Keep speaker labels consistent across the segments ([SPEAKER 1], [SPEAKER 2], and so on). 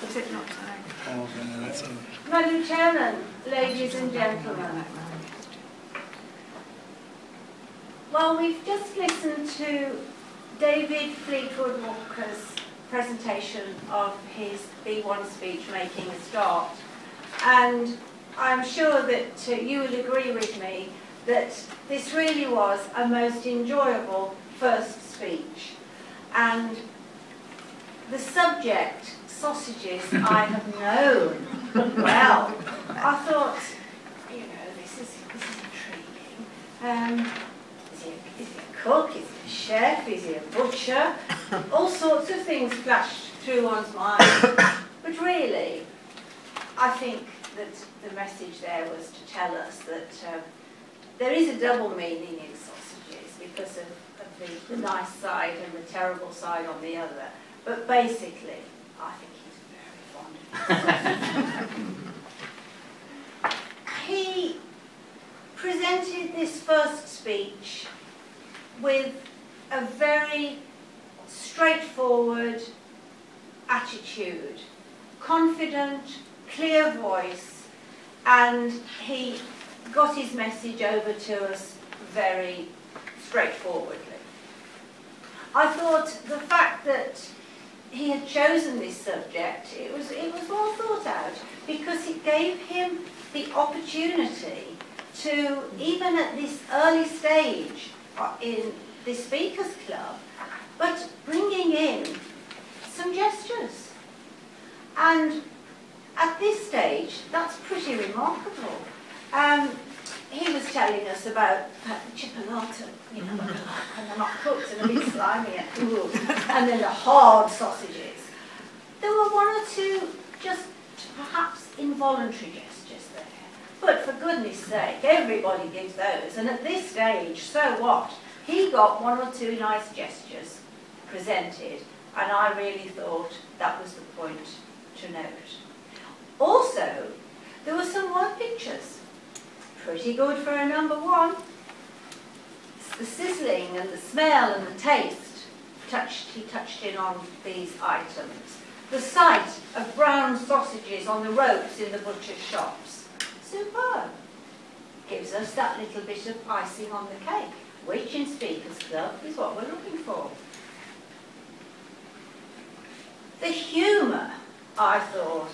[SPEAKER 1] Is it not time?
[SPEAKER 2] Madam Chairman, ladies and gentlemen, well, we've just listened to David Fleetwood Walker's presentation of his B1 speech, Making a Start, and I'm sure that you will agree with me that this really was a most enjoyable first speech. And the subject, sausages, I have known well. I thought, you know, this is intriguing. Is he a cook? Is he a chef? Is he a butcher? All sorts of things flashed through one's mind. But really, I think that the message there was to tell us that there is a double meaning in sausages because of the nice side and the terrible side on the other. But basically, I think he's very fond of sausages. He presented this first speech with a very straightforward attitude, confident, clear voice, and he got his message over to us very straightforwardly. I thought the fact that he had chosen this subject, it was well thought out, because it gave him the opportunity to, even at this early stage in the Speakers Club, but bringing in some gestures. And at this stage, that's pretty remarkable. He was telling us about chipolata, you know, and they're not cooked and a bit slimy, and then the hard sausages. There were one or two just perhaps involuntary gestures there. But for goodness sake, everybody gives those. And at this stage, so what? He got one or two nice gestures presented, and I really thought that was the point to note. Also, there were some word pictures. Pretty good for a number one. The sizzling and the smell and the taste, he touched in on these items. The sight of brown sausages on the ropes in the butcher's shops. Superb. Gives us that little bit of icing on the cake, which in Speakers Club is what we're looking for. The humour, I thought,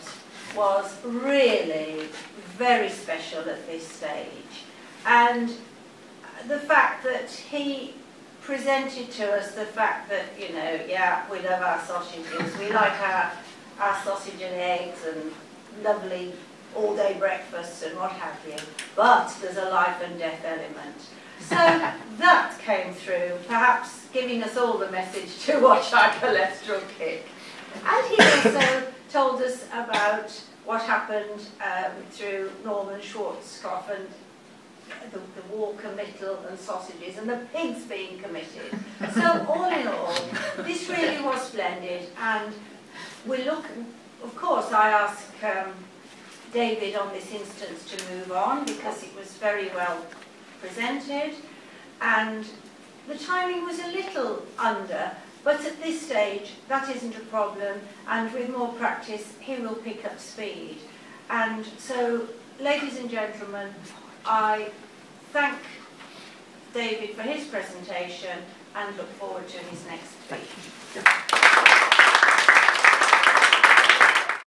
[SPEAKER 2] was really very special at this stage. And the fact that he presented to us the fact that, you know, yeah, we love our sausages, we like our sausage and eggs and lovely all-day breakfasts and what have you, but there's a life and death element. So that came through, perhaps giving us all the message to watch our cholesterol kick. And he also told us about what happened through Norman Schwarzkopf and the war committal and sausages and the pigs being committed. So all in all, this really was splendid, and we look, of course I asked David on this instance to move on because it was very well presented and the timing was a little under, but at this stage that isn't a problem, and with more practice he will pick up speed. And so, ladies and gentlemen, I thank David for his presentation and look forward to his next speech.